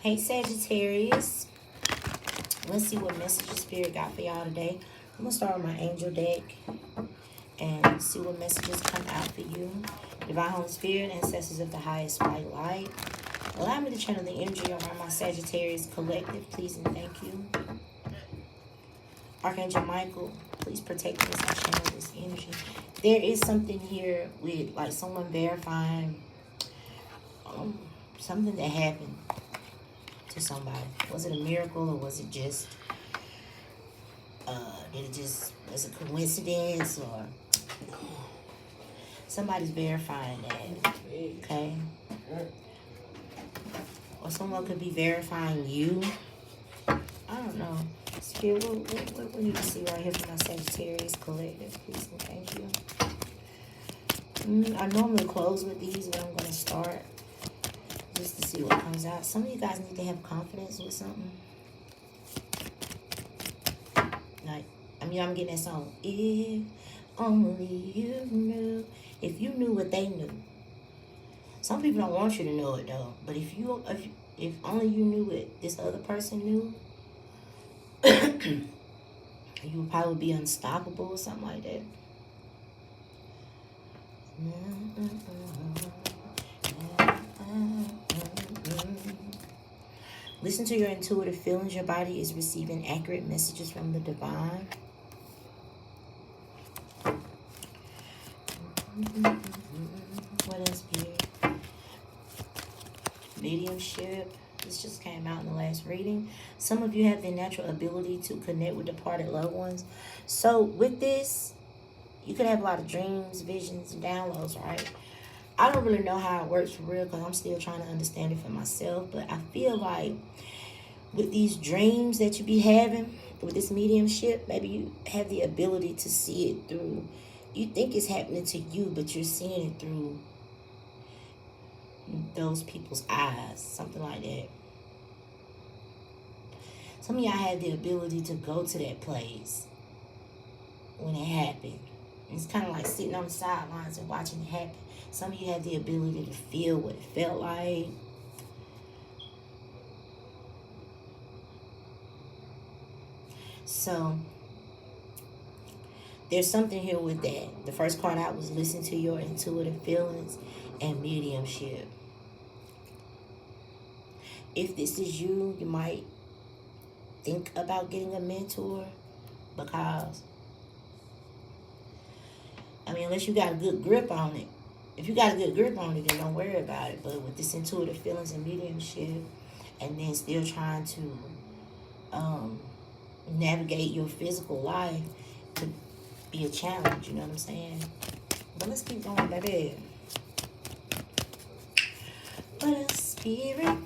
Hey, Sagittarius. Let's see what message the Spirit got for y'all today. I'm going to start with my angel deck and see what messages come out for you. Divine Holy Spirit, ancestors of the highest white light. Allow me to channel the energy around my Sagittarius collective, please and thank you. Archangel Michael, please protect me as I channel this energy. There is something here with like someone verifying something that happened to somebody. Was it a miracle or was it just was a coincidence, or somebody's verifying that, okay? Or someone could be verifying you. I don't know. Spirit, what we need to see right here for my Sagittarius collective, please and thank you. I normally close with these, but I'm going to start just to see what comes out. Some of you guys need to have confidence with something. Like, I'm getting that song. If only you knew. If you knew what they knew. Some people don't want you to know it though. But if only you knew what this other person knew, you would probably be unstoppable or something like that. Listen to your intuitive feelings. Your body is receiving accurate messages from the divine. What else here? Mediumship. This just came out in the last reading. Some of you have the natural ability to connect with departed loved ones. So with this, you could have a lot of dreams, visions, and downloads, right? I don't really know how it works for real because I'm still trying to understand it for myself. But I feel like with these dreams that you be having, with this mediumship, maybe you have the ability to see it through. You think it's happening to you, but you're seeing it through those people's eyes. Something like that. Some of y'all had the ability to go to that place when it happened. It's kind of like sitting on the sidelines and watching it happen. Some of you had the ability to feel what it felt like. So, there's something here with that. The first card out was listen to your intuitive feelings and mediumship. If this is you, you might think about getting a mentor because, unless you got a good grip on it. If you got a good grip on it, then don't worry about it. But with this intuitive feelings and mediumship, and then still trying to navigate your physical life, could be a challenge, you know what I'm saying? But let's keep going, baby. What a spirit.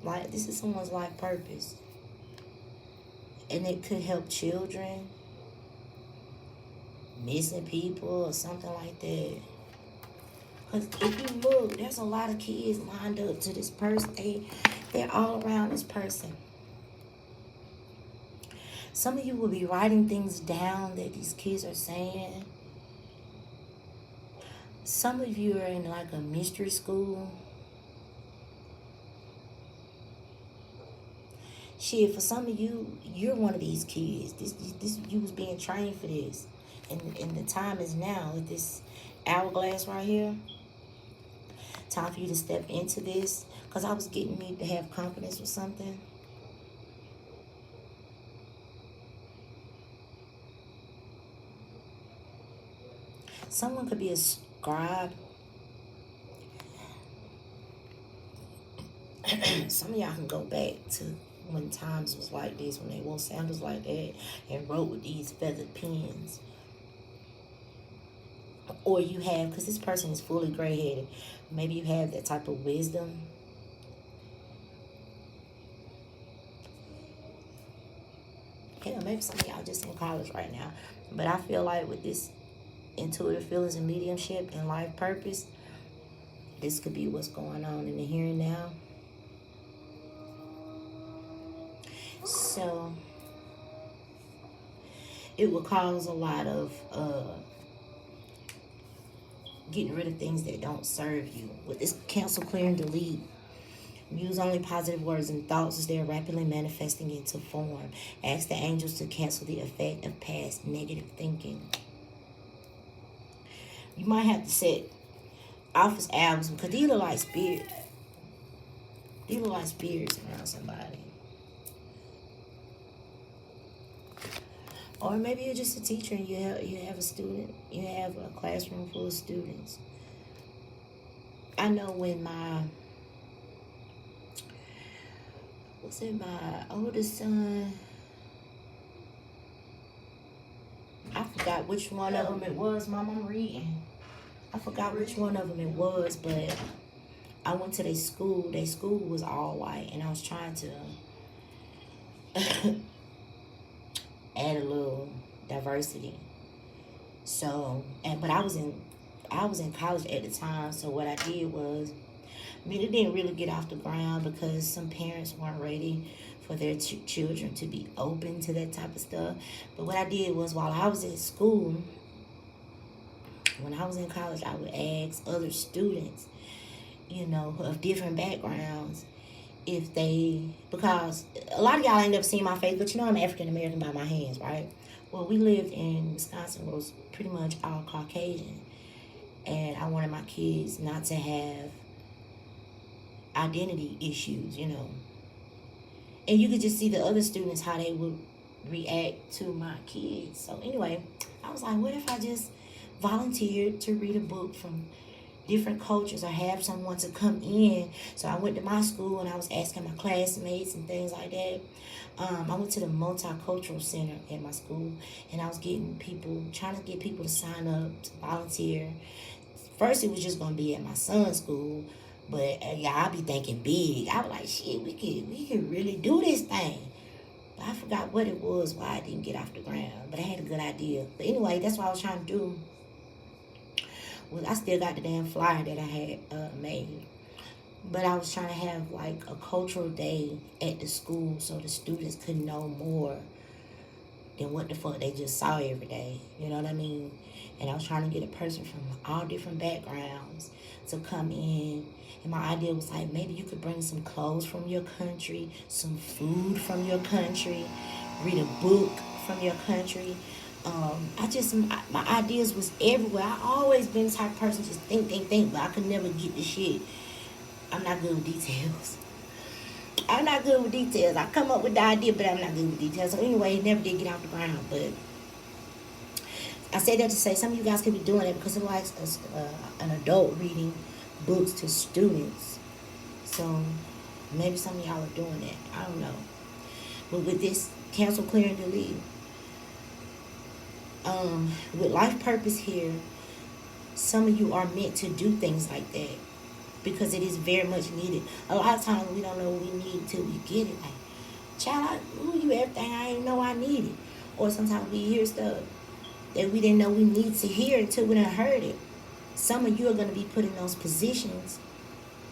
Like, this is someone's life purpose. And it could help children, missing people, or something like that. Because if you look, there's a lot of kids lined up to this person. They're all around this person. Some of you will be writing things down that these kids are saying. Some of you are in like a mystery school. Shit, for some of you, you're one of these kids. This you was being trained for this. And the time is now with this hourglass right here. Time for you to step into this. Because I was getting me to have confidence with something. Someone could be a scribe. Some of y'all can go back to when times was like this, when they wore sandals like that and wrote with these feathered pens. Or you have, because this person is fully gray-headed, maybe you have that type of wisdom. Yeah, maybe some of y'all just in college right now. But I feel like with this intuitive feelings and mediumship and life purpose, this could be what's going on in the here and now. So, it will cause a lot of getting rid of things that don't serve you. With this cancel, clear, and delete, use only positive words and thoughts as they are rapidly manifesting into form. Ask the angels to cancel the effect of past negative thinking. You might have to set office hours because these look like spirits. These look like spirits around somebody. Or maybe you're just a teacher and you have a student. You have a classroom full of students. I know when my oldest son, I forgot which one of them it was. Mom, I'm reading. I forgot which one of them it was, but I went to their school. Their school was all white, and I was trying to add a little diversity. So, but I was in college at the time. So what I did was, it didn't really get off the ground because some parents weren't ready for their children to be open to that type of stuff. But what I did was, while I was in school, when I was in college, I would ask other students, of different backgrounds, because a lot of y'all ain't never seen my face, but I'm African American by my hands, right? Well, we lived in Wisconsin, where it was pretty much all Caucasian, and I wanted my kids not to have identity issues, And you could just see the other students, how they would react to my kids. So anyway, I was like, what if I just volunteered to read a book from different cultures or have someone to come in? So I went to my school and I was asking my classmates and things like that. I went to the multicultural center at my school, and I was trying to get people to sign up to volunteer. First, it was just going to be at my son's school, but I be thinking big. I was like, shit, we could really do this thing. But I forgot what it was, why I didn't get off the ground. But I had a good idea. But anyway, that's what I was trying to do. Well, I still got the damn flyer that I had made. But I was trying to have like a cultural day at the school so the students could know more than what the fuck they just saw every day. You know what I mean? And I was trying to get a person from all different backgrounds to come in. And my idea was like, maybe you could bring some clothes from your country, some food from your country, read a book from your country. My ideas was everywhere. I always been the type of person just think, but I could never get the shit. I'm not good with details. I come up with the idea, but I'm not good with details. So anyway, it never did get off the ground. But I say that to say some of you guys could be doing it because it likes an adult reading books to students. So maybe some of y'all are doing that. I don't know. But with this cancel, clear, and delete, with life purpose here, some of you are meant to do things like that because it is very much needed. A lot of times we don't know what we need until we get it. Like, child, I knew you everything I didn't know I needed. Or sometimes we hear stuff that we didn't know we need to hear until we done heard it. Some of you are going to be put in those positions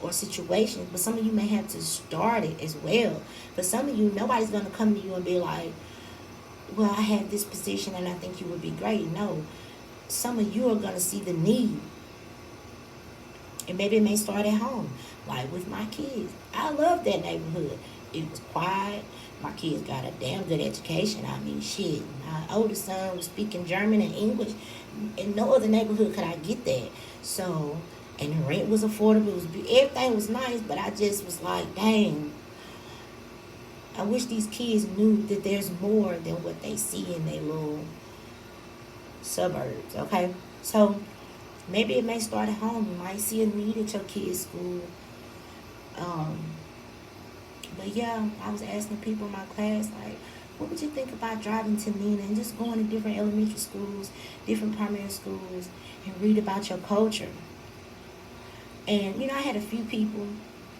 or situations, but some of you may have to start it as well. For some of you, nobody's going to come to you and be like, well, I have this position and I think you would be great. No. Some of you are going to see the need. And maybe it may start at home. Like with my kids. I love that neighborhood. It was quiet. My kids got a damn good education. I mean, shit. My oldest son was speaking German and English. In no other neighborhood could I get that. So, and the rent was affordable. Everything was nice, but I just was like, dang. I wish these kids knew that there's more than what they see in their little suburbs, okay? So, maybe it may start at home. You might see a need at your kid's school. But yeah, I was asking people in my class, like, what would you think about driving to Nina and just going to different elementary schools, different primary schools, and read about your culture? And, I had a few people,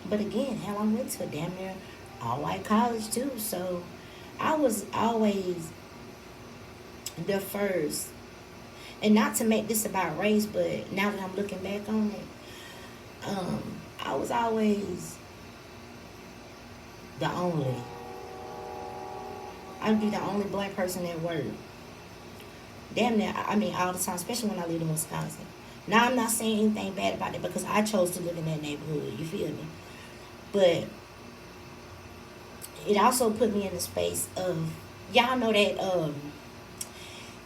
but again, hell, I went to a damn near all-white college too, so I was always the first. And not to make this about race, but now that I'm looking back on it, I was always the only. I'd be the only black person at work. Damn near, all the time, especially when I lived in Wisconsin. Now, I'm not saying anything bad about it because I chose to live in that neighborhood. You feel me? But it also put me in the space of, y'all know that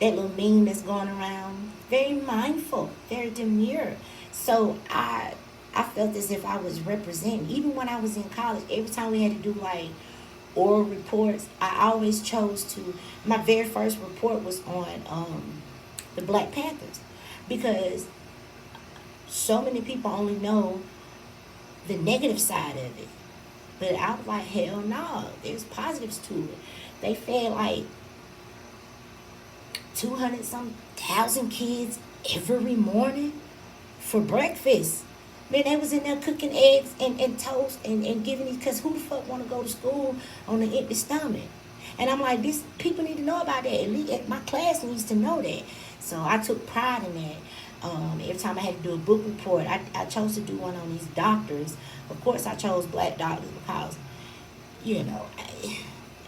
little meme that's going around. Very mindful, very demure. So I felt as if I was representing. Even when I was in college, every time we had to do like oral reports, I always chose to. My very first report was on the Black Panthers, because so many people only know the negative side of it. But I was like, hell no, there's positives to it. They fed like 200 some thousand kids every morning for breakfast. Man, they was in there cooking eggs and toast and giving these, because who the fuck want to go to school on an empty stomach? And I'm like, these people need to know about that. At least my class needs to know that. So I took pride in that. Every time I had to do a book report, I chose to do one on these doctors. Of course, I chose black doctors because, you know,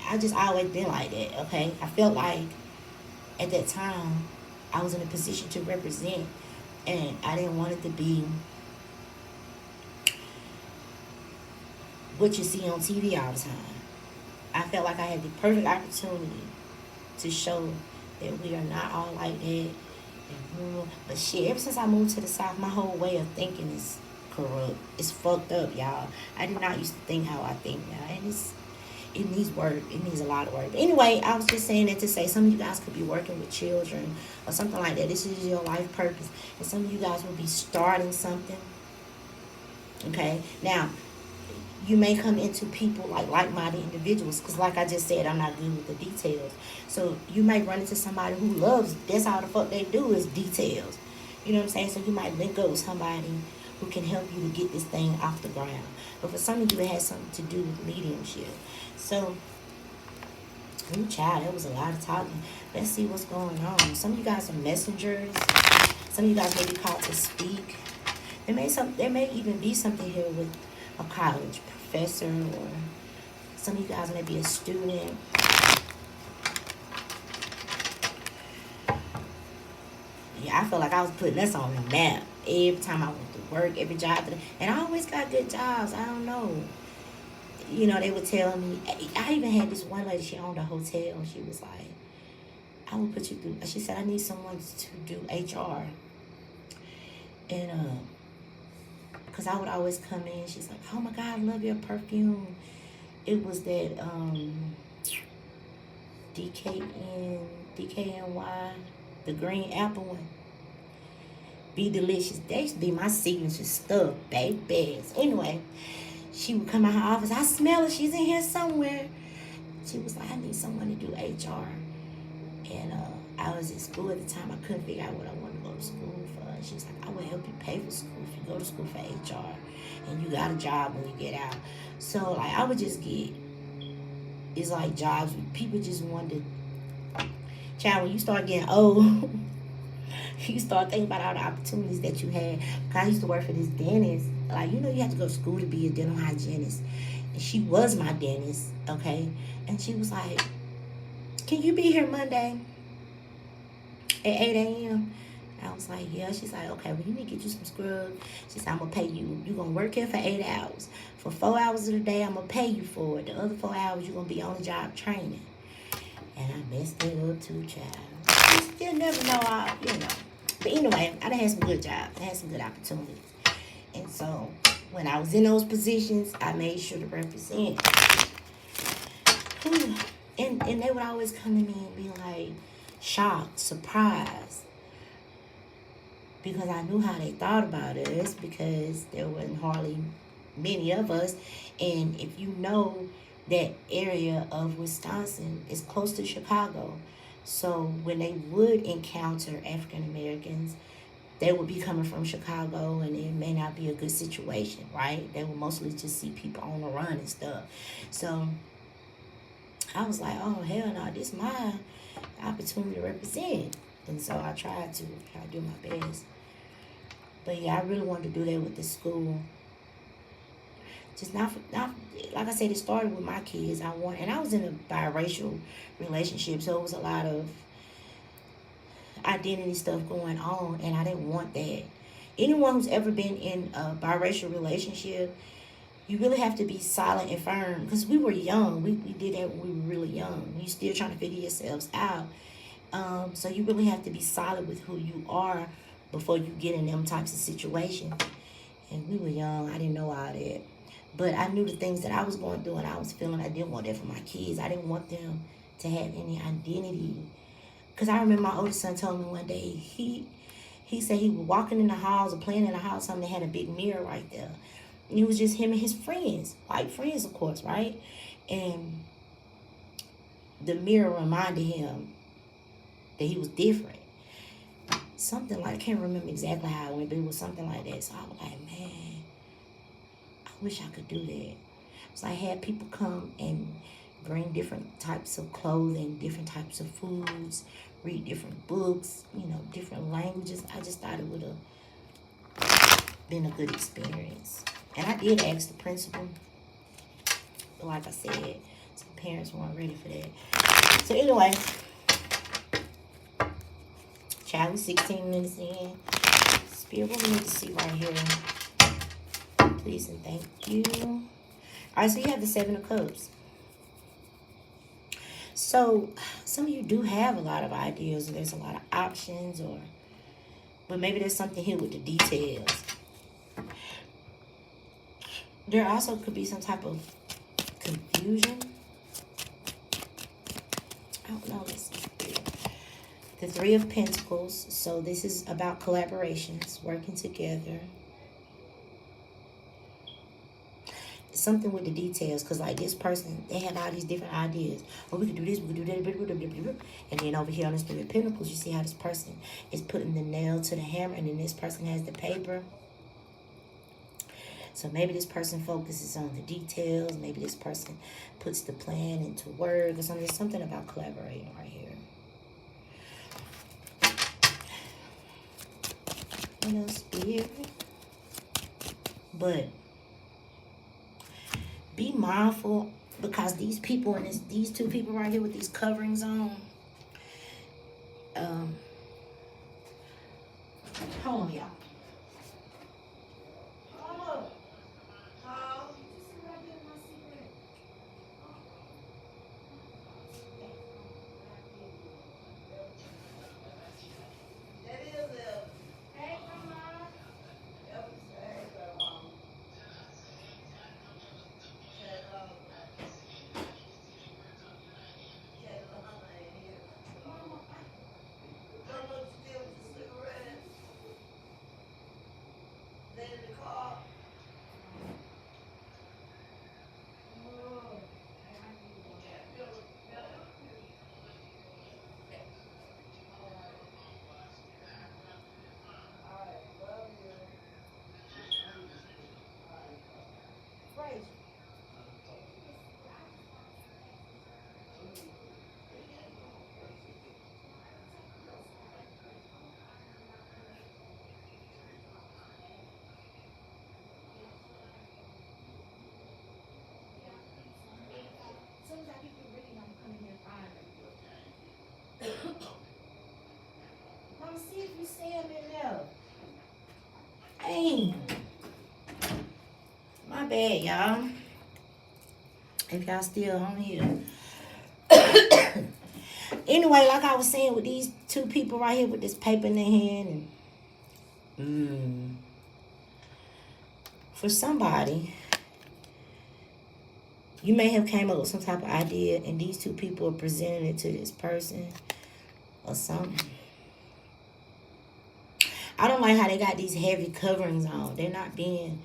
I just always been like that, okay? I felt like at that time I was in a position to represent, and I didn't want it to be what you see on TV all the time. I felt like I had the perfect opportunity to show that we are not all like that. But shit, ever since I moved to the South, my whole way of thinking is corrupt. It's fucked up, y'all. I did not used to think how I think now. And it needs work. It needs a lot of work. But anyway, I was just saying that to say some of you guys could be working with children or something like that. This is your life purpose. And some of you guys will be starting something. Okay? Now, you may come into people like-minded individuals, because like I just said, I'm not good with the details. So you might run into somebody who loves, that's all the fuck they do is details. You know what I'm saying? So you might link up with somebody who can help you to get this thing off the ground. But for some of you, it has something to do with mediumship. So, child, that was a lot of talking. Let's see what's going on. Some of you guys are messengers. Some of you guys may be called to speak. There may even be something here with a college professor, or some of you guys may be a student. Yeah, I feel like I was putting us on the map every time I went to work, every job. And I always got good jobs. I don't know. You know, they would tell me. I even had this one lady, she owned a hotel, and she was like, I will put you through. She said, I need someone to do HR. And, because I would always come in, she's like, oh my God, I love your perfume. It was that DKNY, the green apple one. Be delicious. That used to be my signature stuff, babies. Anyway, she would come out her office. I smell her. She's in here somewhere. She was like, I need someone to do HR. And I was in school at the time. I couldn't figure out what I wanted to go to school for. And she was like, I will help you pay for school if you go to school for HR. And you got a job when you get out. So, like, I would just get, it's like jobs. People just wanted, child, when you start getting old, you start thinking about all the opportunities that you had. Because I used to work for this dentist. Like, you know, you have to go to school to be a dental hygienist. And she was my dentist, okay? And she was like, can you be here Monday at 8 a.m.? I was like, yeah. She's like, okay, well, you need to get you some scrubs. She said, I'm going to pay you. You're going to work here for 8 hours. For 4 hours of the day, I'm going to pay you for it. The other 4 hours, you're going to be on the job training. And I messed it up too, child. You still never know, you know. But anyway, I done had some good jobs. I had some good opportunities. And so, when I was in those positions, I made sure to represent. And they would always come to me and be like, shocked, surprised. Because I knew how they thought about us, because there wasn't hardly many of us. And if you know, that area of Wisconsin is close to Chicago. So when they would encounter African Americans, they would be coming from Chicago, and it may not be a good situation, right? They would mostly just see people on the run and stuff. So I was like, oh, hell no, this is my opportunity to represent. And so I tried to do my best. But yeah, I really wanted to do that with the school. Just not like I said, it started with my kids. And I was in a biracial relationship, so it was a lot of identity stuff going on, and I didn't want that. Anyone who's ever been in a biracial relationship, you really have to be solid and firm. Because we were young. We did that when we were really young. You're still trying to figure yourselves out. So you really have to be solid with who you are before you get in them types of situations. And we were young. I didn't know all that. But I knew the things that I was going through, and I was feeling I didn't want that for my kids. I didn't want them to have any identity. Because I remember my oldest son told me one day, he said he was walking in the halls or playing in the house, something that had a big mirror right there. And it was just him and his friends, white friends, of course, right? And the mirror reminded him that he was different. Something like, I can't remember exactly how it went, but it was something like that. So I was like, man, I wish I could do that. So I had people come and bring different types of clothing, different types of foods, read different books, different languages. I just thought it would have been a good experience. And I did ask the principal, but like I said, some parents weren't ready for that. So anyway, child was 16 minutes in. Spirit, what we need to see right here? Please and thank you. All right, so you have the Seven of Cups. So some of you do have a lot of ideas, or there's a lot of options, but maybe there's something here with the details. There also could be some type of confusion. I don't know. Let's see. The Three of Pentacles. So this is about collaborations, working together. Something with the details, because like this person, they have all these different ideas. Oh, we could do this, we could do that, and then over here on this Three of Pentacles, you see how this person is putting the nail to the hammer, and then this person has the paper. So maybe this person focuses on the details. Maybe this person puts the plan into work or something. There's something about collaborating right here. What else, Spirit? But be mindful, because these people and these two people right here with these coverings on. Hold on, y'all. Come see if you see him in there. Hey, my bad, y'all. If y'all still on here. Anyway, like I was saying, with these two people right here with this paper in their hand, and for somebody, you may have came up with some type of idea, and these two people are presenting it to this person or something. I don't like how they got these heavy coverings on. They're not being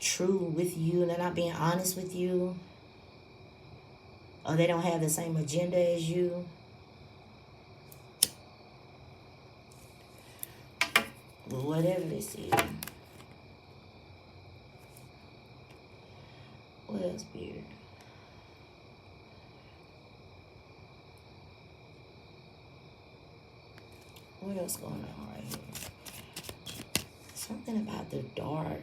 true with you. They're not being honest with you. Or they don't have the same agenda as you. But whatever this is. What else, Spirit? What else going on right here? Something about the dark.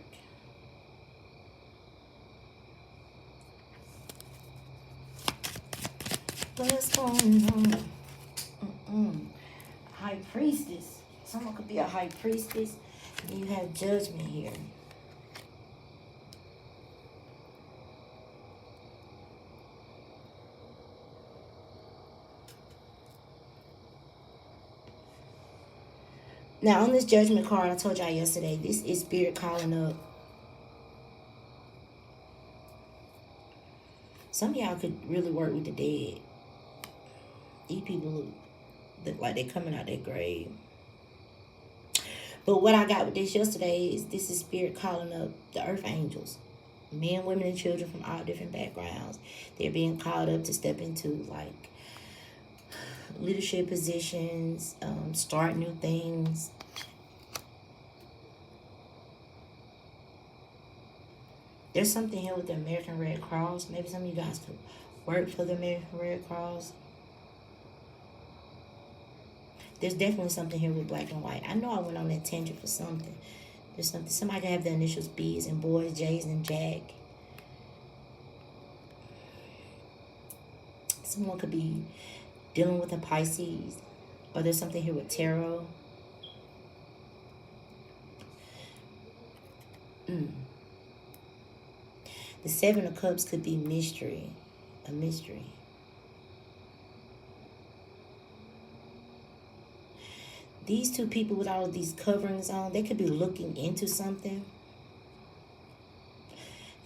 What's going on? High priestess. Someone could be a high priestess. You have Judgment here. Now, on this Judgment card, I told y'all yesterday, this is Spirit calling up. Some of y'all could really work with the dead. These people look like they're coming out their grave. But what I got with this yesterday is this is Spirit calling up the earth angels. Men, women, and children from all different backgrounds. They're being called up to step into like leadership positions, start new things. There's something here with the American Red Cross. Maybe some of you guys could work for the American Red Cross. There's definitely something here with black and white. I know I went on that tangent for something. There's something. Somebody could have the initials B's and boys, J's and Jack. Someone could be dealing with a Pisces. Or there's something here with tarot. The Seven of Cups could be mystery. A mystery. These two people with all of these coverings on, they could be looking into something.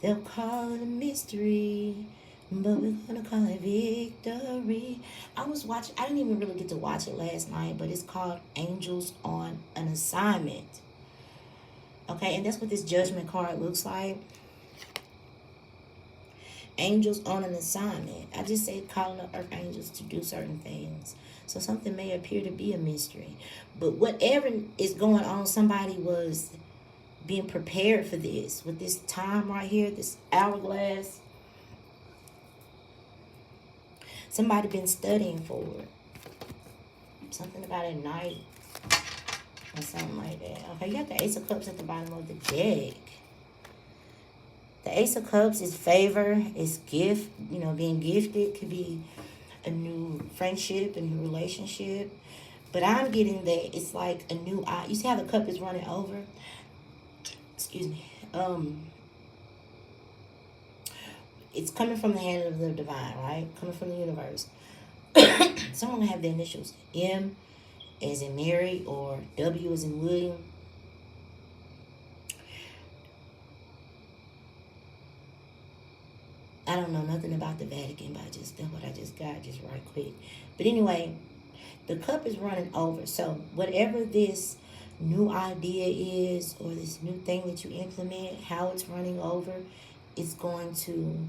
They'll call it a mystery, but we're going to call it victory. I didn't even really get to watch it last night, but it's called Angels on an Assignment. Okay, and that's what this Judgment card looks like. Angels on an assignment. I just said calling up earth angels to do certain things. So something may appear to be a mystery. But whatever is going on, somebody was being prepared for this. With this time right here, this hourglass. Somebody been studying for it. Something about at night. Or something like that. Okay, you got the Ace of Cups at the bottom of the deck. The Ace of Cups is favor, is gift, being gifted. Could be a new friendship, a new relationship. But I'm getting that it's like a new eye. You see how the cup is running over? Excuse me. It's coming from the hand of the divine, right? Coming from the universe. Someone will have the initials M as in Mary or W as in William. I don't know nothing about the Vatican, but that's what I just got just right quick. But anyway, the cup is running over. So whatever this new idea is or this new thing that you implement, how it's running over, it's going to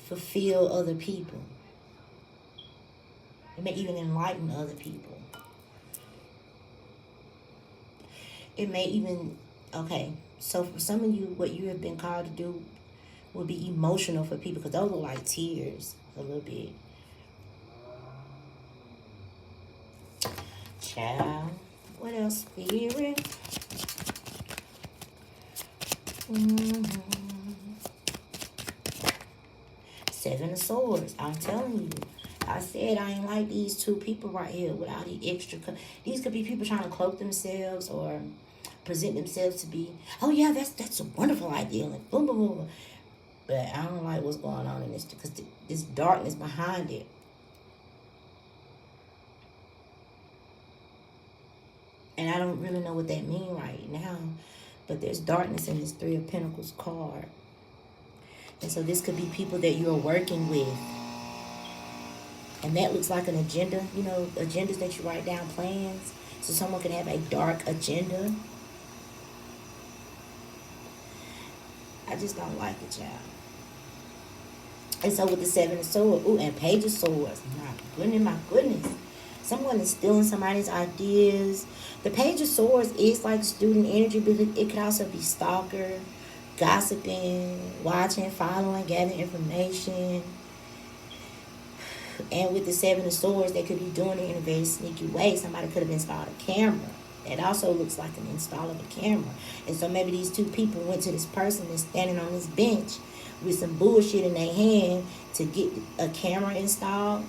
fulfill other people. It may even enlighten other people. It may even, okay, so for some of you, what you have been called to do will be emotional for people, because those are like tears a little bit. Child. What else, Spirit? Seven of Swords. I'm telling you. I said I ain't like these two people right here with all the extra. These could be people trying to cloak themselves or present themselves to be, oh yeah, that's a wonderful idea, like boom, boom, boom. But I don't like what's going on in this, because there's darkness behind it. And I don't really know what that means right now, but there's darkness in this Three of Pentacles card. And so this could be people that you're working with. And that looks like an agenda, agendas that you write down, plans. So someone could have a dark agenda. I just don't like it, y'all. And so with the Seven of Swords, and Page of Swords, my goodness. Someone is stealing somebody's ideas. The Page of Swords is like student energy, but it could also be stalker, gossiping, watching, following, gathering information. And with the Seven of Swords, they could be doing it in a very sneaky way. Somebody could have installed a camera. It also looks like an install of a camera. And so maybe these two people went to this person that's standing on this bench with some bullshit in their hand to get a camera installed.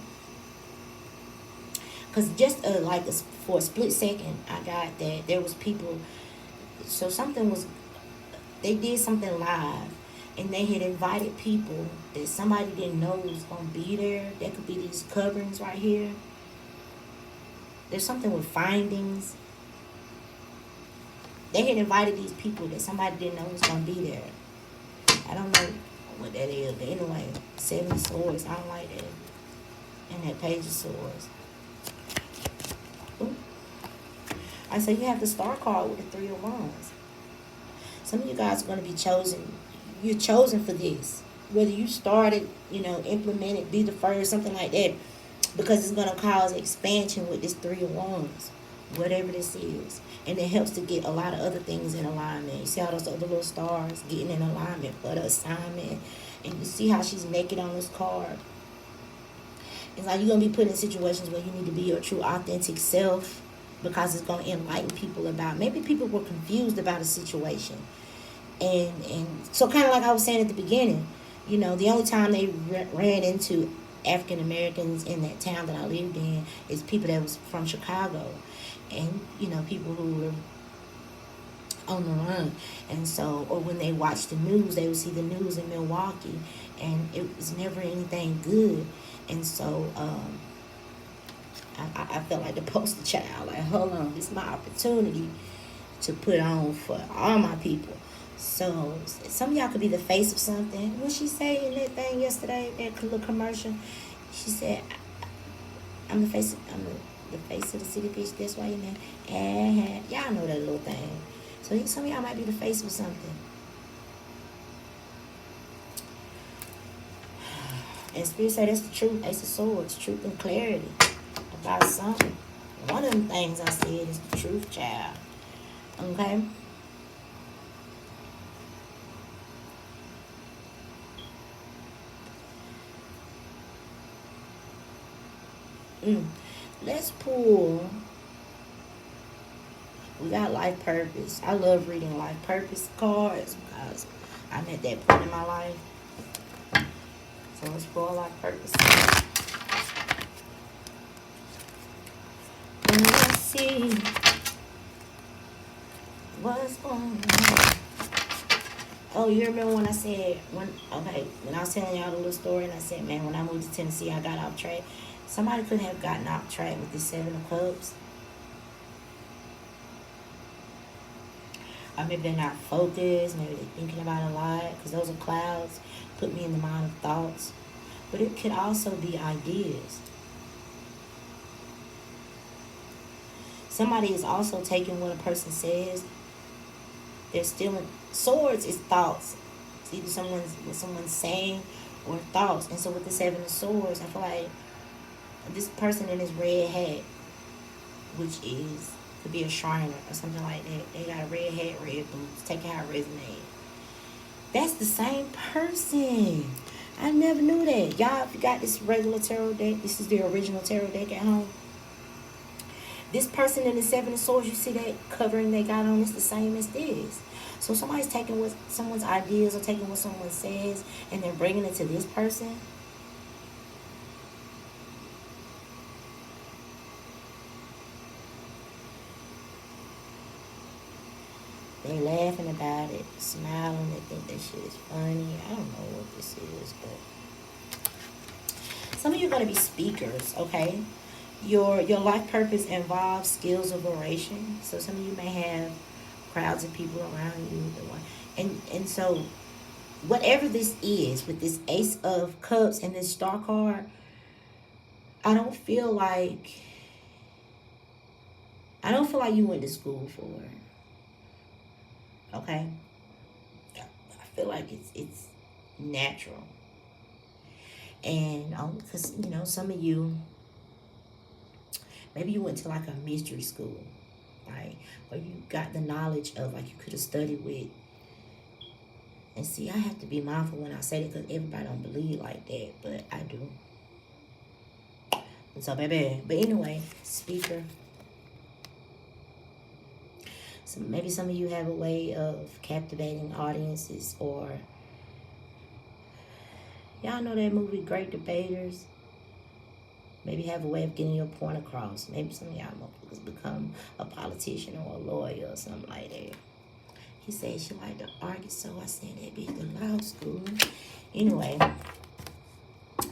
Because just like a for a split second, I got that there was people. So something was, they did something live, and they had invited people that somebody didn't know was gonna be there. That could be these coverings right here. There's something with findings. They had invited these people that somebody didn't know was gonna be there. I don't know what that is, but anyway, 7 swords. I don't like that. And that page of swords. Ooh. I say you have the star card with the 3 of wands. Some of you guys are going to be chosen. You're chosen for this. Whether you started, implemented, be the first, something like that. Because it's going to cause expansion with this 3 of wands. Whatever this is. And it helps to get a lot of other things in alignment. You see all those other little stars getting in alignment for the assignment. And you see how she's naked on this card. It's like you're going to be put in situations where you need to be your true authentic self, because it's going to enlighten people about, maybe people were confused about a situation. And so kind of like I was saying at the beginning, the only time they ran into African Americans in that town that I lived in is people that was from Chicago. And, people who were on the run. And so, or when they watched the news, they would see the news in Milwaukee. And it was never anything good. And so, I felt like the poster child. Like, hold on, this is my opportunity to put on for all my people. So, some of y'all could be the face of something. What she say in that thing yesterday, that little commercial? She said, I'm the face of the city, bitch. That's why you know. Y'all know that little thing. So, some of y'all might be the face of something. And Spirit say that's the truth. Ace of Swords, truth and clarity about something. One of them things I said is the truth, child. Okay? Let's pull. We got life purpose. I love reading life purpose cards because I'm at that point in my life. So let's pull life purpose. And let's see what's going on. Oh, you remember when I said, when I was telling y'all the little story and I said, man, when I moved to Tennessee, I got off track. Somebody could have gotten off track with the 7 of Cups. Or maybe they're not focused. Maybe they're thinking about a lot. Because those are clouds. Put me in the mind of thoughts. But it could also be ideas. Somebody is also taking what a person says. They're stealing. Swords is thoughts. It's either what someone's saying or thoughts. And so with the 7 of Swords, I feel like this person in this red hat, which could be a Shriner or something like that. They got a red hat, red boots. Take out a resume. That's the same person. I never knew that. Y'all, if you got this regular tarot deck, this is the original tarot deck at home. This person in the 7 of Swords, you see that covering they got on, it's the same as this. So somebody's taking what someone's ideas or taking what someone says and then bringing it to this person. They laughing about it, smiling, they think that shit is funny. I don't know what this is, but some of you are going to be speakers, okay? Your life purpose involves skills of oration. So some of you may have crowds of people around you. And so whatever this is, with this Ace of Cups and this Star card, I don't feel like you went to school for it. Okay? I feel like it's natural. And because, some of you, maybe you went to like a mystery school, right? Or you got the knowledge of, like, you could have studied with. And see, I have to be mindful when I say it because everybody don't believe like that, but I do. And so, baby. But anyway, speaker. So maybe some of you have a way of captivating audiences, or y'all know that movie Great Debaters. Maybe have a way of getting your point across. Maybe some of y'all motherfuckers become a politician or a lawyer or something like that. He said she liked to argue, so I said that be the law school. Anyway,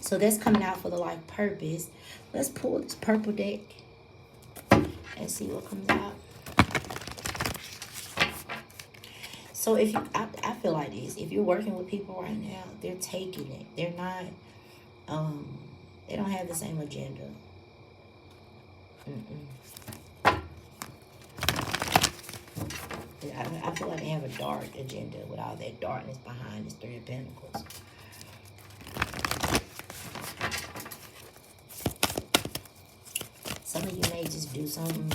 so that's coming out for the life purpose. Let's pull this purple deck and see what comes out. So if you, I feel like this. If you're working with people right now, they're taking it. They're not, they don't have the same agenda. I feel like they have a dark agenda with all that darkness behind this Three of Pentacles. Some of you may just do something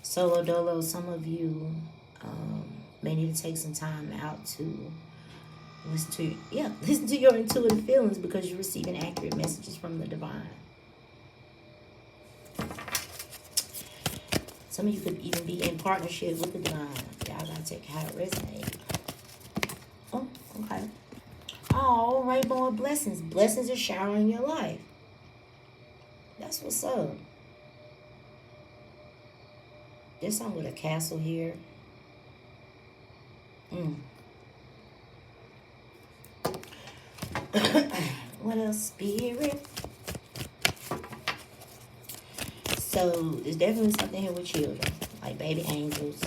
solo dolo. Some of you may need to take some time out to listen to your intuitive feelings, because you're receiving accurate messages from the divine. Some of you could even be in partnership with the divine. Y'all gotta take how it resonates. Oh, okay. Oh, rainbow of blessings. Blessings are showering your life. That's what's up. There's something with a castle here. What else? Spirit. So there's definitely something here with children, like baby angels.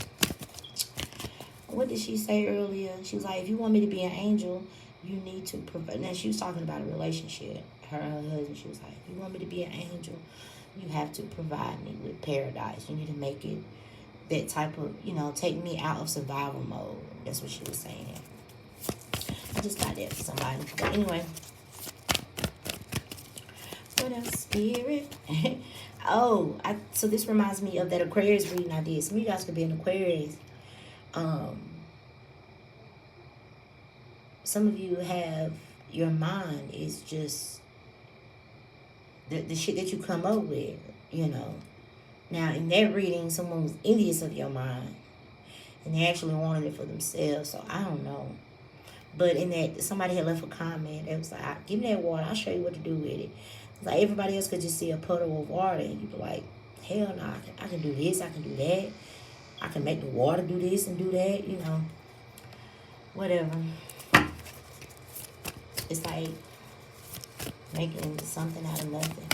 What did she say earlier? She was like, if you want me to be an angel, you need to provide. Now she was talking about a relationship, her and her husband. She was like, if you want me to be an angel, you have to provide me with paradise. You need to make it that type of, take me out of survival mode. That's what she was saying. I just got that for somebody. But anyway, what else? Spirit. So this reminds me of that Aquarius reading I did. Some of you guys could be an Aquarius. Some of you have, your mind is just the shit that you come up with, Now, in that reading, someone was envious of your mind, and they actually wanted it for themselves, so I don't know. But in that, somebody had left a comment. It was like, give me that water. I'll show you what to do with it. Like, everybody else could just see a puddle of water, and you'd be like, hell no, I can do this, I can do that. I can make the water do this and do that, Whatever. It's like making something out of nothing.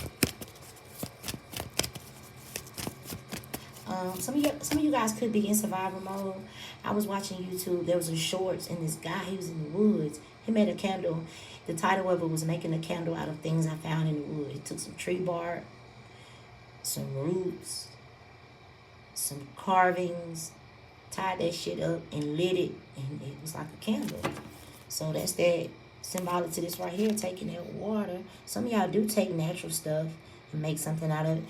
Some of you guys could be in survival mode. I was watching YouTube. There was a shorts, and this guy, he was in the woods. He made a candle. The title of it was making a candle out of things I found in the woods. He took some tree bark, some roots, some carvings, tied that shit up and lit it, and it was like a candle. So that's that symbolic to this right here, taking that water. Some of y'all do take natural stuff and make something out of it.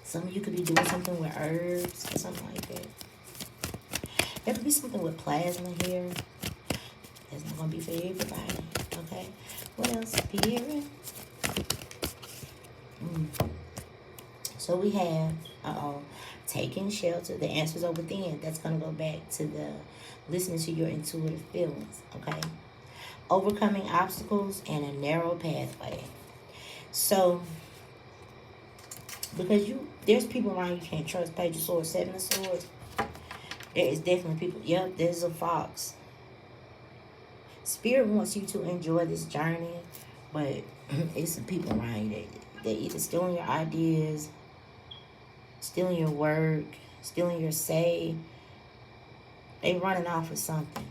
Some of you could be doing something with herbs or something like that. There could be something with plasma here. That's not going to be for everybody. Okay. What else? Spirit. So we have, taking shelter. The answers are within. That's going to go back to the listening to your intuitive feelings. Okay. Overcoming obstacles and a narrow pathway. So, because there's people around you can't trust. Page of Swords, Seven of Swords. There is definitely people. Yep, there's a fox. Spirit wants you to enjoy this journey, but it's some people around you that either stealing your ideas, stealing your work, stealing your say. They running off with something.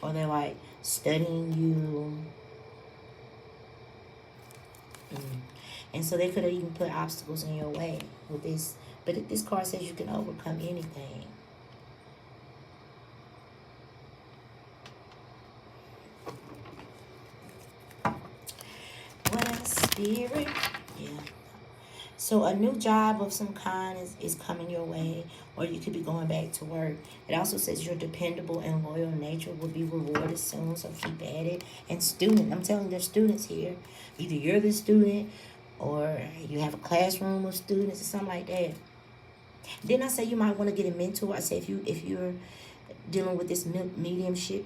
Or they're like studying you. And so they could have even put obstacles in your way with this. But this card says you can overcome anything. What else? Spirit. Yeah. So a new job of some kind is coming your way, or you could be going back to work. It also says your dependable and loyal nature will be rewarded soon, so keep at it. And student, I'm telling you, there's students here. Either you're the student, or you have a classroom of students or something like that. Didn't I say you might want to get a mentor? I said if you're dealing with this mediumship,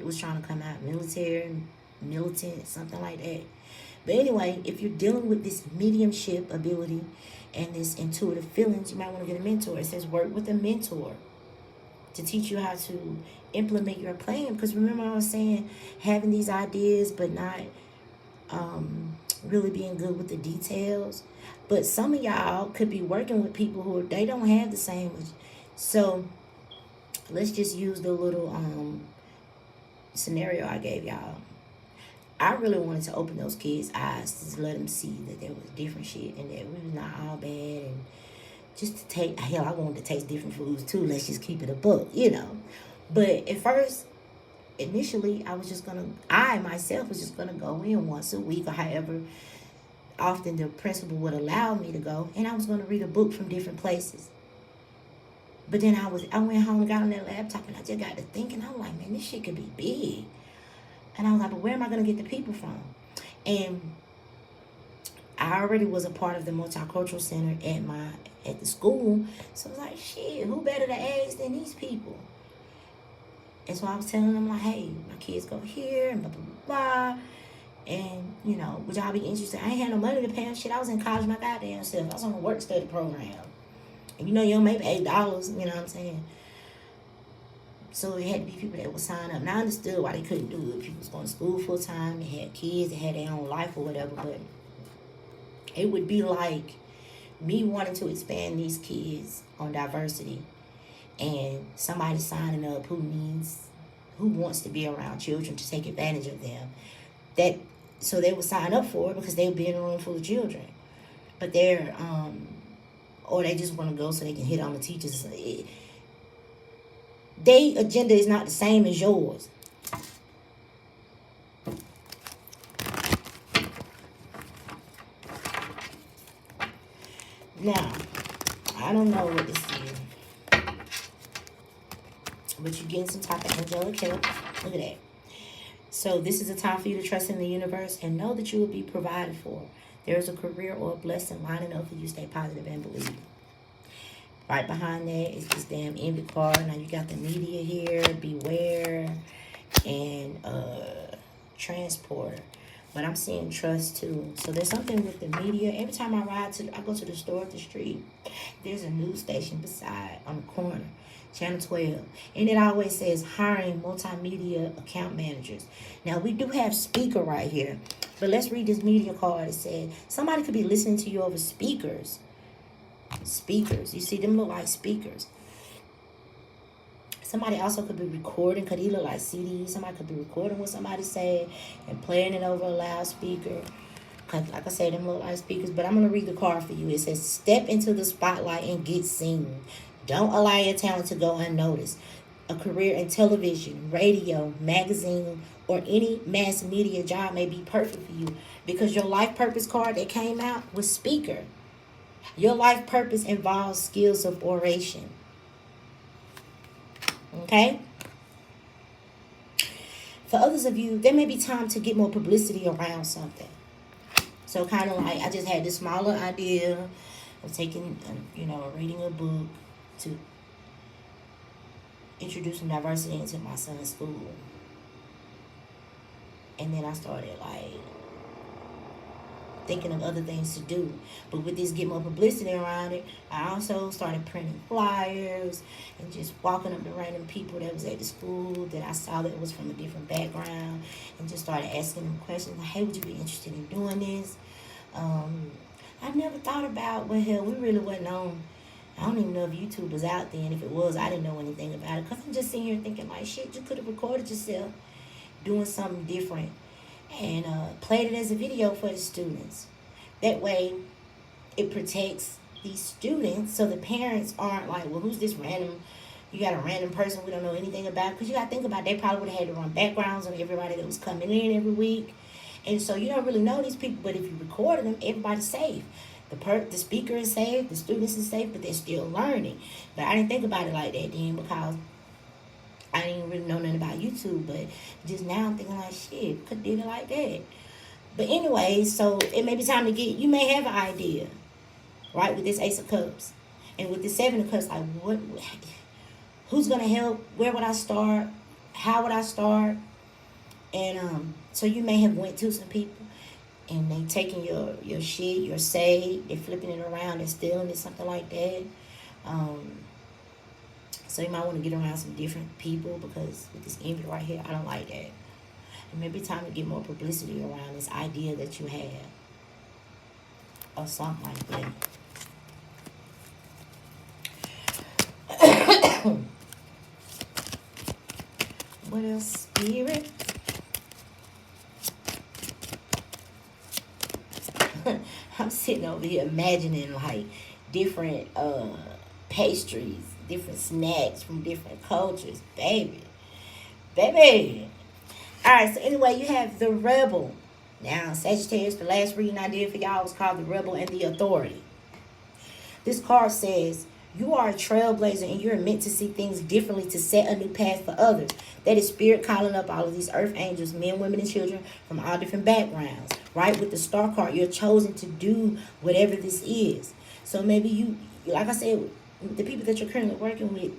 was trying to come out military, militant, something like that. But anyway, if you're dealing with this mediumship ability and this intuitive feelings, you might want to get a mentor. It says work with a mentor to teach you how to implement your plan. Because remember, I was saying having these ideas but not really being good with the details. But some of y'all could be working with people who they don't have the same. So let's just use the little scenario I gave y'all. I really wanted to open those kids' eyes to let them see that there was different shit and that we was not all bad, and just to take, hell, I wanted to taste different foods too. Let's just keep it a book, you know. But at first, initially, I myself was just gonna go in once a week or however often the principal would allow me to go, and I was gonna read a book from different places. But then I went home, got on that laptop, and I just got to thinking. I'm like, man, this shit could be big. And I was like, but where am I going to get the people from? And I already was a part of the multicultural center at the school. So I was like, shit, who better to ask than these people? And so I was telling them, like, hey, my kids go here and blah, blah, blah, blah. And, you know, would y'all be interested? I ain't had no money to pay them shit. I was in college my goddamn self. I was on a work study program. And you know, you don't make $8, you know what I'm saying? So it had to be people that would sign up. And I understood why they couldn't do it. People was going to school full time, they had kids, they had their own life or whatever. But it would be like me wanting to expand these kids on diversity and somebody signing up who wants to be around children to take advantage of them. So they would sign up for it because they would be in a room full of children. But they're or they just want to go so they can hit on the teachers. Their agenda is not the same as yours. Now, I don't know what this is, but you're getting some type of angelic help. Look at that. So this is a time for you to trust in the universe and know that you will be provided for. There is a career or a blessing lining up for you. Stay positive and believe. Right behind that is this damn envy card. Now you got the media here, beware, and transporter. But I'm seeing trust too. So there's something with the media. Every time I go to the store at the street, there's a news station beside on the corner, Channel 12. And it always says hiring multimedia account managers. Now we do have speaker right here. But let's read this media card. It said somebody could be listening to you over speakers. Speakers. You see them look like speakers. Somebody also could be recording. Could he look like CDs? Somebody could be recording what somebody said and playing it over a loudspeaker. Like I said, them look like speakers. But I'm going to read the card for you. It says, step into the spotlight and get seen. Don't allow your talent to go unnoticed. A career in television, radio, magazine, or any mass media job may be perfect for you because your life purpose card that came out was speaker. Your life purpose involves skills of oration. Okay? For others of you, there may be time to get more publicity around something. So kind of like I just had this smaller idea of taking, reading a book to introduce some diversity into my son's school. And then I started thinking of other things to do. But with this get more publicity around it, I also started printing flyers and just walking up to random people that was at the school that I saw that was from a different background and just started asking them questions like, hey, would you be interested in doing this? I never thought about, well, hell, we really wasn't on. I don't even know if YouTube was out then. If it was, I didn't know anything about it. Because I'm just sitting here thinking like, shit, you could have recorded yourself doing something different and played it as a video for the students. That way, it protects these students so the parents aren't like, well, who's this random, you got a random person we don't know anything about? Because you got to think about it, they probably would have had to run backgrounds on everybody that was coming in every week. And so you don't really know these people, but if you recorded them, everybody's safe. The speaker is safe, the students is safe, but they're still learning. But I didn't think about it like that then because I didn't really know nothing about YouTube, but just now I'm thinking like, shit, could did it like that. But anyway, so it may be time to you may have an idea, right, with this Ace of Cups. And with this Seven of Cups, like, who's going to help? Where would I start? How would I start? And so you may have went to some people and they taking your shit, your say, they flipping it around and stealing it, something like that. Um, so you might want to get around some different people, because with this envy right here, I don't like that. And maybe time to get more publicity around this idea that you have, or something like that. What else, Spirit? I'm sitting over here imagining like different pastries, different snacks from different cultures. Baby. Baby. Alright, so anyway, you have the Rebel. Now, Sagittarius, the last reading I did for y'all was called the Rebel and the Authority. This card says, you are a trailblazer and you're meant to see things differently to set a new path for others. That is Spirit calling up all of these earth angels, men, women, and children from all different backgrounds. Right? With the Star card, you're chosen to do whatever this is. So maybe you, like I said, the people that you're currently working with,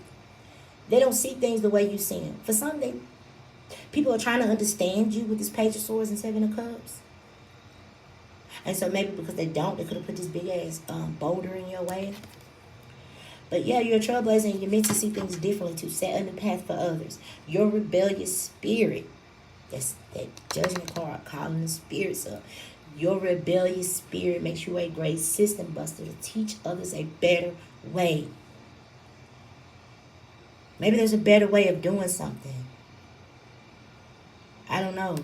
they don't see things the way you see them. For some, people are trying to understand you with this Page of Swords and Seven of Cups. And so maybe because they don't, they could have put this big ass boulder in your way. But yeah, you're a trailblazer and you're meant to see things differently to set a new path for others. Your rebellious spirit, that's that Judgment card calling the spirits up. Your rebellious spirit makes you a great system buster to teach others a better way. Maybe there's a better way of doing something. I don't know.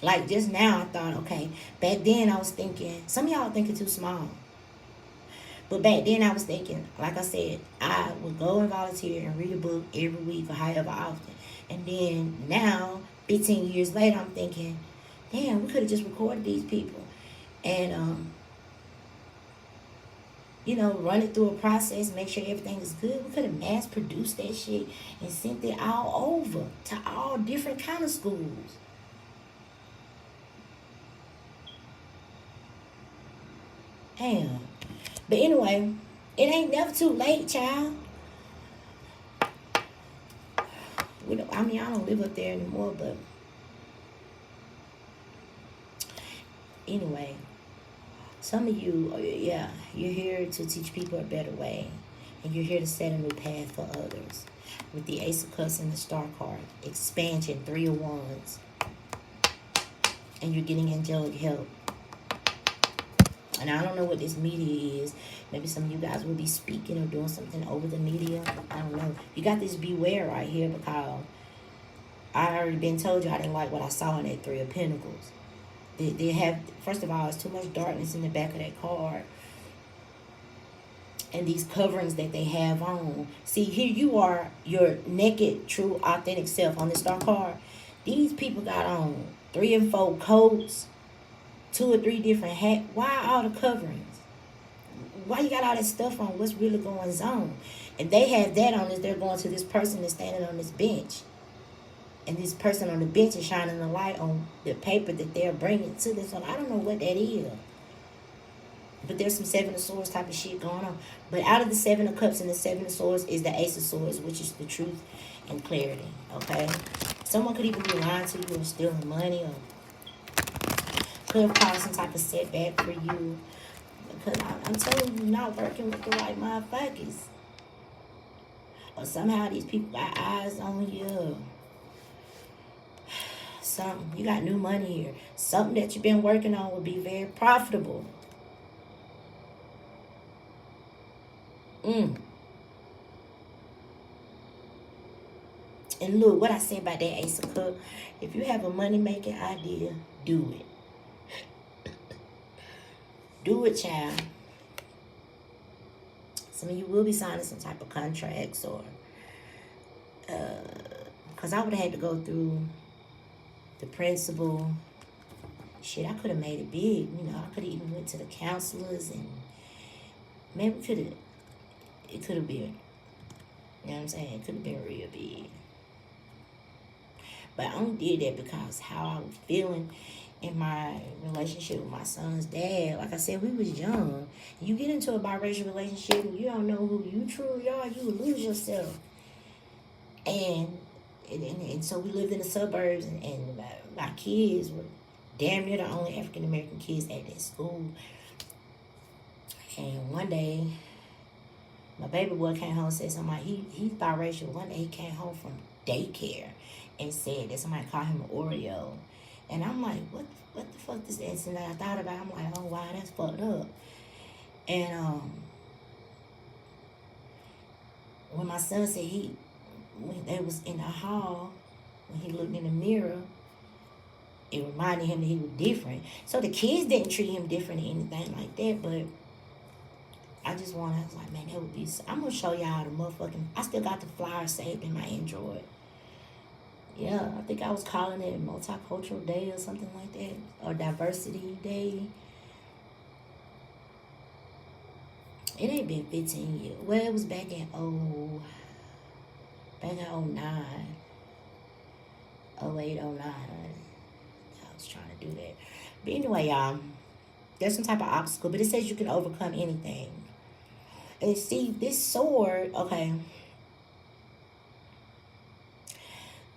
Like just now I thought, okay, back then I was thinking, some of y'all thinking too small. But back then I was thinking, like I said, I would go and volunteer and read a book every week or however often. And then now, 15 years later, I'm thinking, damn, we could have just recorded these people. And, run it through a process, make sure everything is good. We could have mass produced that shit and sent it all over to all different kind of schools. Damn. But anyway, it ain't never too late, child. I don't live up there anymore, but anyway, some of you, you're here to teach people a better way, and you're here to set a new path for others. With the Ace of Cups and the Star card, expansion, 3 of Wands, and you're getting angelic help. And I don't know what this media is. Maybe some of you guys will be speaking or doing something over the media. I don't know. You got this beware right here, because I already been told you I didn't like what I saw in that 3 of Pentacles. They have, first of all, there's too much darkness in the back of that card. And these coverings that they have on. See, here you are, your naked, true, authentic self on the Star card. These people got on 3 and 4 coats, 2 or 3 different hats. Why all the coverings? Why you got all that stuff on? What's really going on? And they have that on as they're going to this person that's standing on this bench. And this person on the bench is shining the light on the paper that they're bringing to this one. I don't know what that is. But there's some 7 of Swords type of shit going on. But out of the 7 of Cups and the 7 of Swords is the Ace of Swords, which is the truth and clarity. Okay? Someone could even be lying to you or stealing money, or could have caused some type of setback for you. Because I'm telling you, not working with the right motherfuckers. Or somehow these people got eyes on you. Something. You got new money here. Something that you've been working on will be very profitable. And look, what I said about that Ace of Cups, if you have a money-making idea, do it. Do it, child. Some of you will be signing some type of contracts, or because I would have had to go through the principal. Shit, I could have made it big. I could have even went to the counselors, and maybe it could have been, you know what I'm saying? It could have been real big. But I only did that because how I was feeling in my relationship with my son's dad. Like I said, we was young. You get into a biracial relationship and you don't know who you truly are, you will lose yourself. And And so we lived in the suburbs, and my kids were damn near the only African American kids at that school. And one day, my baby boy came home and said something like, he's biracial. One day he came home from daycare and said that somebody called him an Oreo. And I'm like, what the fuck is this? And I thought about it, I'm like, oh wow, that's fucked up. And when my son said when they was in the hall, when he looked in the mirror, it reminded him that he was different. So the kids didn't treat him different or anything like that, but I was like, man, that would be, I'm going to show y'all the motherfucking, I still got the flyer saved in my Android. Yeah, I think I was calling it Multicultural Day or something like that, or Diversity Day. It ain't been 15 years. Well, it was back in 09, 08, 09. I was trying to do that. But anyway, y'all, there's some type of obstacle, but it says you can overcome anything. And see, this sword, okay,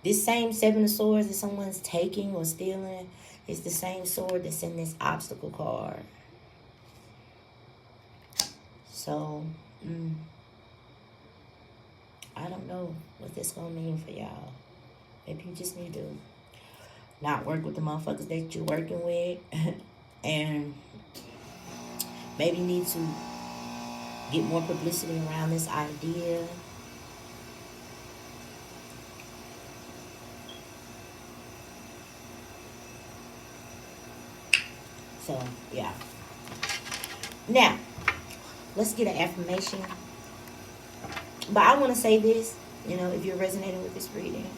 this same Seven of Swords that someone's taking or stealing is the same sword that's in this obstacle card. So, I don't know what this gonna mean for y'all. Maybe you just need to not work with the motherfuckers that you're working with. And maybe you need to get more publicity around this idea. So, yeah. Now, let's get an affirmation. But I want to say this, if you're resonating with this reading,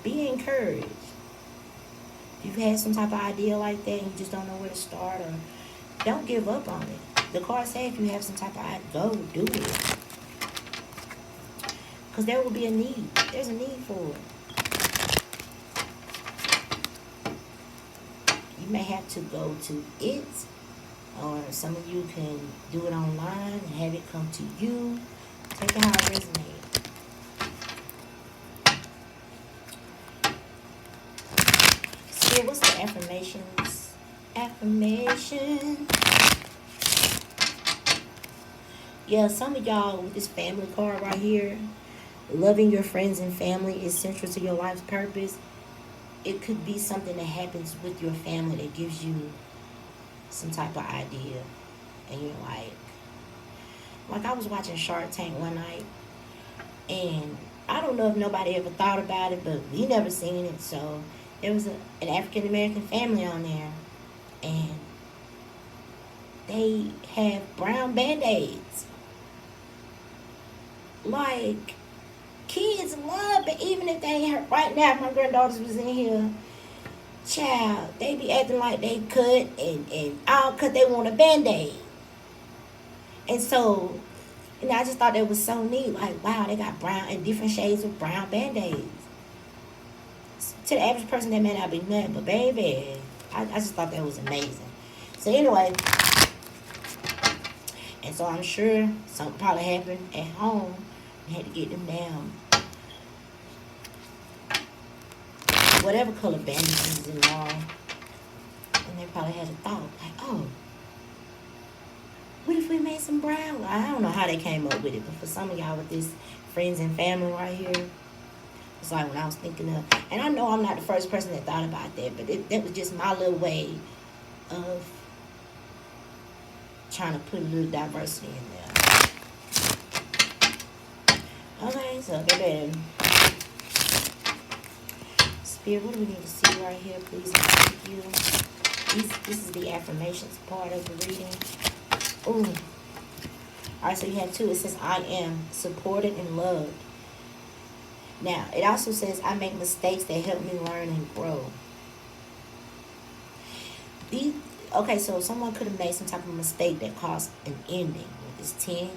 be encouraged. If you've had some type of idea like that and you just don't know where to start, or don't give up on it. The cards say if you have some type of idea, go do it. Because there will be a need. There's a need for it. You may have to go to it, or some of you can do it online and have it come to you. Take it how it resonates. Spirit, what's the affirmations? Affirmation. Yeah, some of y'all with this family card right here, loving your friends and family is central to your life's purpose. It could be something that happens with your family that gives you some type of idea. And you're like I was watching Shark Tank one night, and I don't know if nobody ever thought about it, but we never seen it. So there was an African American family on there, and they have brown Band-Aids. Like, kids love it, even if they ain't hurt. Right now, if my granddaughters was in here, child, they be acting like they cut and all because they want a Band-Aid. And so, I just thought that was so neat. Like, wow, they got brown and different shades of brown Band-Aids. To the average person, that may not be nothing, but baby, I just thought that was amazing. So anyway, and so I'm sure something probably happened at home. They had to get them down. Whatever color bandages is involved. And they probably had a thought, like, oh, what if we made some brown? I don't know how they came up with it, but for some of y'all with this friends and family right here, it's like when I was thinking of, and I know I'm not the first person that thought about that, but that was just my little way of trying to put a little diversity in there. Okay, so baby, Spirit, what do we need to see right here? Please and thank you. This is the affirmations part of the reading. Ooh. Alright, so you have two. It says, I am supported and loved. Now, it also says, I make mistakes that help me learn and grow. Okay, so someone could have made some type of mistake that caused an ending with this 10.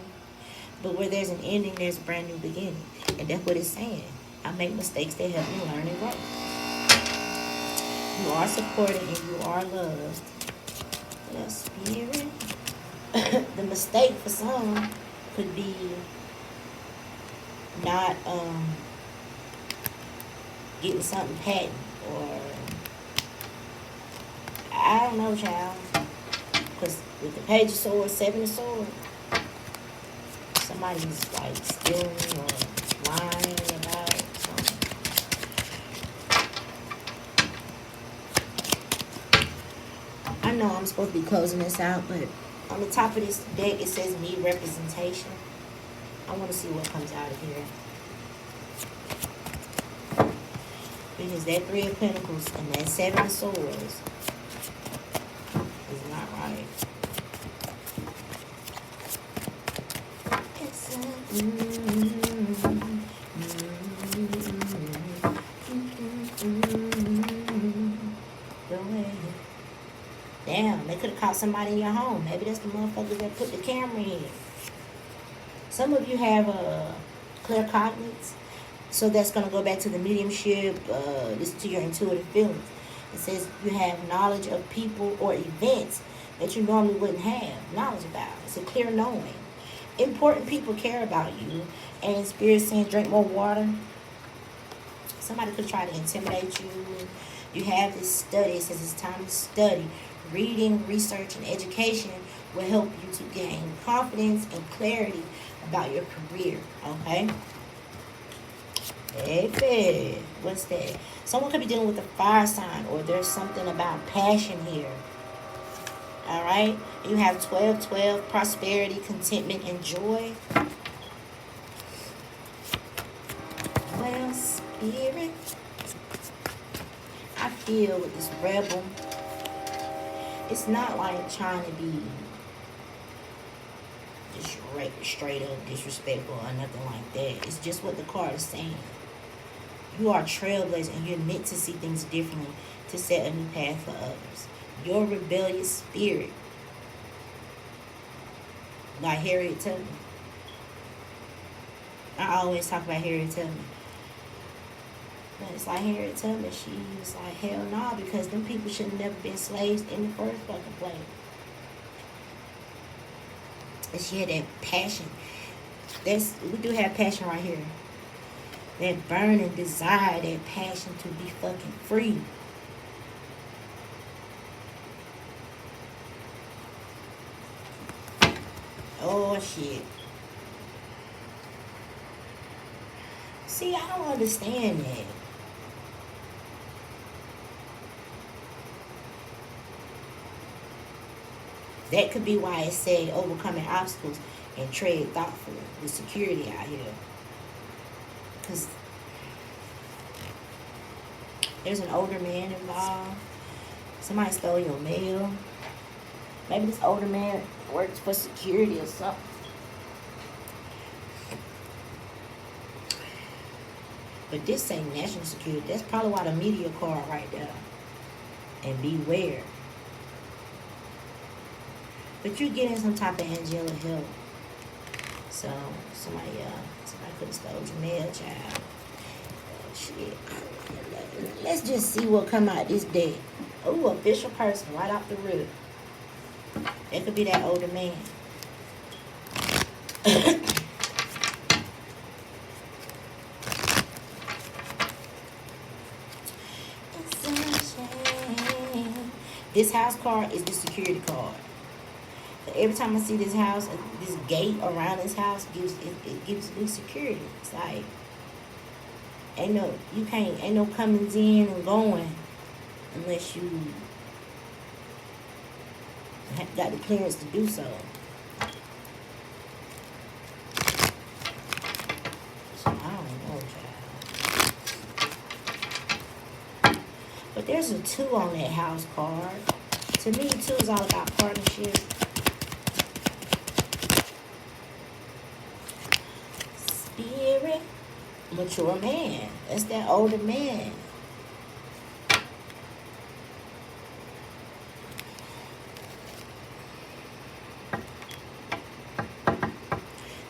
But where there's an ending, there's a brand new beginning. And that's what it's saying. I make mistakes that help me learn and grow. You are supported and you are loved. Yes, Spirit. The mistake for some could be not getting something patent, or I don't know, child. Because with the Page of Swords, Seven of Swords, somebody's like stealing or lying about something. I know I'm supposed to be closing this out, but on the top of this deck it says need representation. I want to see what comes out of here. Because that Three of Pentacles and that Seven of Swords is not right. Go ahead. Damn, they could have caught somebody in your home. Maybe that's the motherfuckers that put the camera in. Some of you have claircognizance. So that's going to go back to the mediumship, listen to your intuitive feelings. It says you have knowledge of people or events that you normally wouldn't have knowledge about. It's a clear knowing. Important people care about you. And Spirit saying drink more water. Somebody could try to intimidate you. You have this study. It says it's time to study. Reading, research, and education will help you to gain confidence and clarity about your career. Okay? Baby, what's that? Someone could be dealing with a fire sign, or there's something about passion here. All right? You have 12-12, prosperity, contentment, and joy. Well, Spirit, I feel with this rebel, it's not like trying to be just straight up disrespectful or nothing like that. It's just what the card is saying. You are trailblazers, and you're meant to see things differently to set a new path for others. Your rebellious spirit, like Harriet Tubman. I always talk about Harriet Tubman. But it's like Harriet Tubman, she was like, hell no, because them people should have never been slaves in the first fucking place. And she had that passion. We do have passion right here. That burning desire, that passion to be fucking free. Oh, shit. See, I don't understand that. That could be why it said overcoming obstacles and tread thoughtfully with security out here. Because there's an older man involved. Somebody stole your mail. Maybe this older man works for security or something. But this ain't national security. That's probably why the media card right there. And beware. But you're getting some type of angelic help. So somebody could have stole your mail, child. Shit. Let's just see what come out this day. Oh, official person right off the rip. That could be that older man. This house card is the security card. So every time I see this house, this gate around this house gives me security. It's like ain't no comings in and going unless you got the clearance to do so. So I don't know, child. But there's a 2 on that house card. To me, 2 is all about partnership. Spirit, mature man. That's that older man.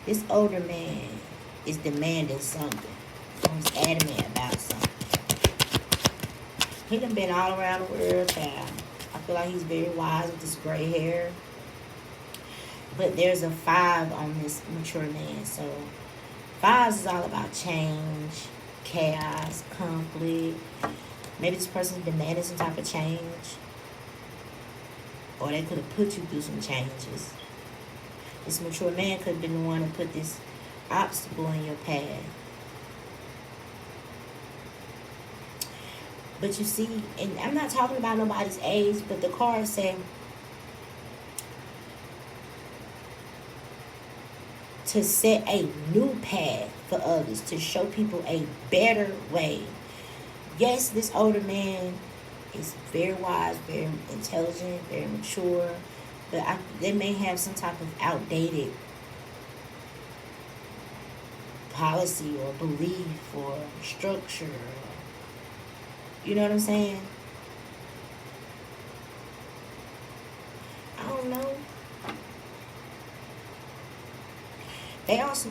This older man is demanding something. He's adamant about something. He done been all around the world, child. I feel like he's very wise with his gray hair. But there's a 5 on this mature man. So 5s is all about change, chaos, conflict. Maybe this person's demanding some type of change. Or they could have put you through some changes. This mature man could have been the one to put this obstacle in your path. But you see, and I'm not talking about nobody's age, but the cards say to set a new path for others, to show people a better way. Yes, this older man is very wise, very intelligent, very mature, but they may have some type of outdated policy or belief or structure. You know what I'm saying? I don't know.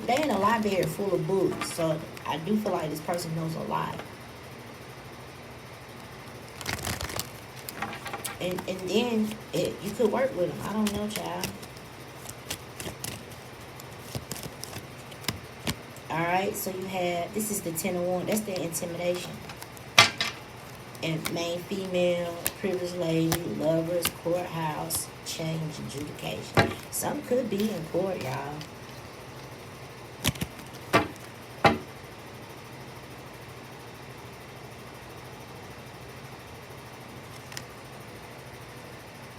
They in a library full of books, so I do feel like this person knows a lot. And then you could work with them. I don't know, child. Alright, so you have, this is the 10 of Wands. That's the intimidation. And main female, privileged lady, lovers, courthouse, change, adjudication. Some could be in court, y'all.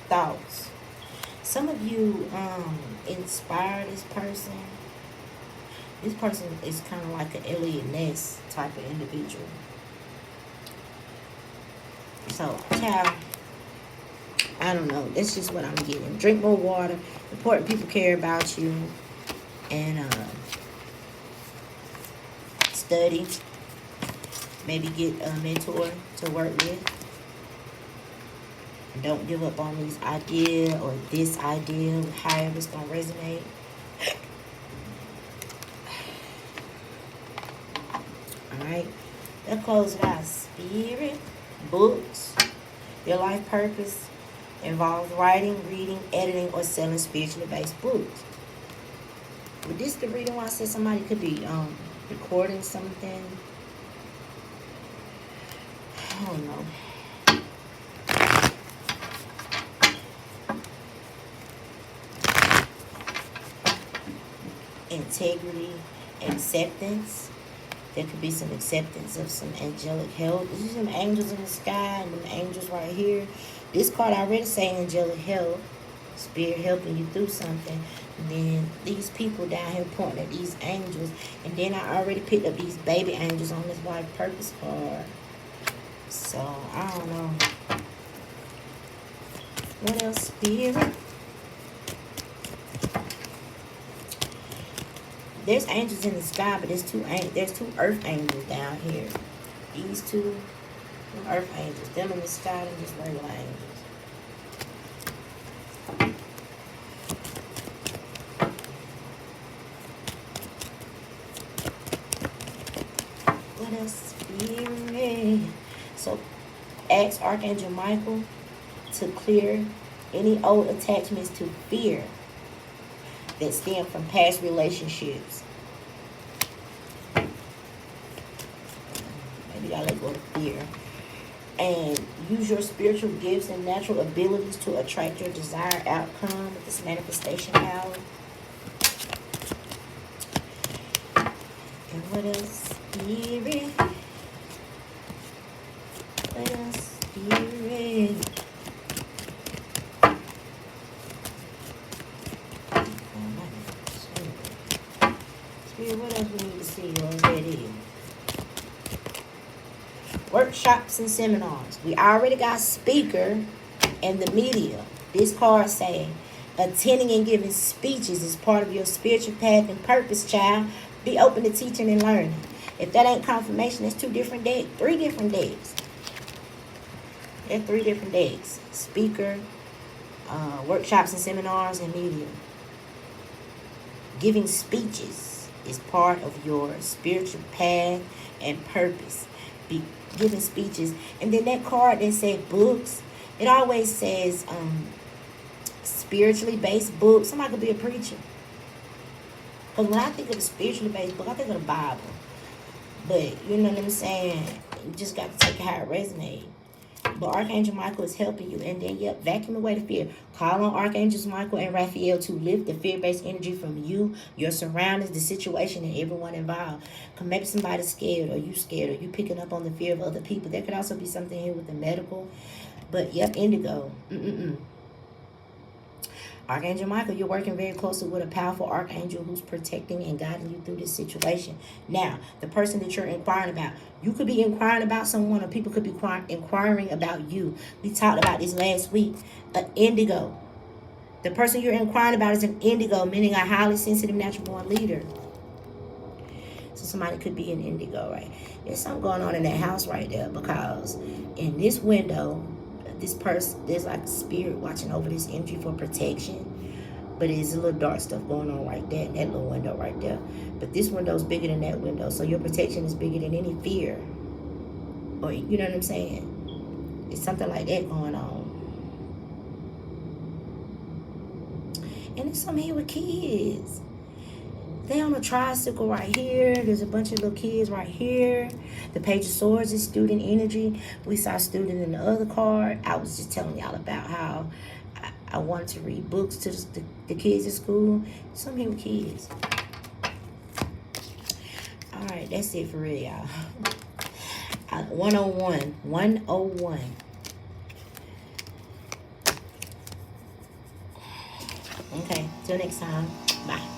Thoughts. Some of you inspire this person. This person is kind of like an Elliot Ness type of individual. So, child, I don't know. That's just what I'm getting. Drink more water. Important people care about you. And study. Maybe get a mentor to work with. Don't give up on these ideas or this idea, however it's going to resonate. Alright. That close it out. Spirit, books, your life purpose involves writing, reading, editing, or selling spiritually based books. But this is the reason why I said somebody could be recording something. I don't know. Integrity, acceptance. There could be some acceptance of some angelic help. This is some angels in the sky and them angels right here. This card already saying angelic help. Spirit helping you through something. And then these people down here pointing at these angels. And then I already picked up these baby angels on this life purpose card. So, I don't know. What else, Spirit? There's angels in the sky, but there's two earth angels down here. These two earth angels. Them in the sky and just regular angels. What else? Spirit. So, ask Archangel Michael to clear any old attachments to fear that stem from past relationships. Maybe y'all let go of fear. And use your spiritual gifts and natural abilities to attract your desired outcome with this manifestation power. And what else? Spirit. What else? Spirit. What else we need to see already? Workshops and seminars. We already got speaker and the media. This card saying attending and giving speeches is part of your spiritual path and purpose, child. Be open to teaching and learning. If that ain't confirmation, it's 2 different decks. 3 different decks. There's 3 different decks. Speaker, workshops and seminars, and media. Giving speeches is part of your spiritual path and purpose. Be giving speeches. And then that card that said books, it always says spiritually based books. Somebody could be a preacher. Because when I think of a spiritually based book, I think of the Bible. But you know what I'm saying? You just got to take it how it resonates. But Archangel Michael is helping you. And then, yep, vacuum away the fear. Call on Archangels Michael and Raphael to lift the fear-based energy from you, your surroundings, the situation, and everyone involved. Because maybe somebody's scared, or you scared, or you picking up on the fear of other people. There could also be something here with the medical. But, yep, indigo. Archangel Michael, you're working very closely with a powerful archangel who's protecting and guiding you through this situation. Now, the person that you're inquiring about, you could be inquiring about someone, or people could be inquiring about you. We talked about this last week. Indigo. The person you're inquiring about is an indigo, meaning a highly sensitive, natural born leader. So somebody could be an indigo, right? There's something going on in that house right there, because in this window, this person, there's like a spirit watching over this energy for protection, but there's a little dark stuff going on right there in that little window right there. But this window is bigger than that window, so your protection is bigger than any fear, or you know what I'm saying? It's something like that going on. And there's some here with kids. They on a tricycle right here. There's a bunch of little kids right here. The Page of Swords is student energy. We saw student in the other card. I was just telling y'all about how I wanted to read books to the kids at school. Some here with kids. All right, that's it for real, y'all. 101. 101. Okay, till next time. Bye.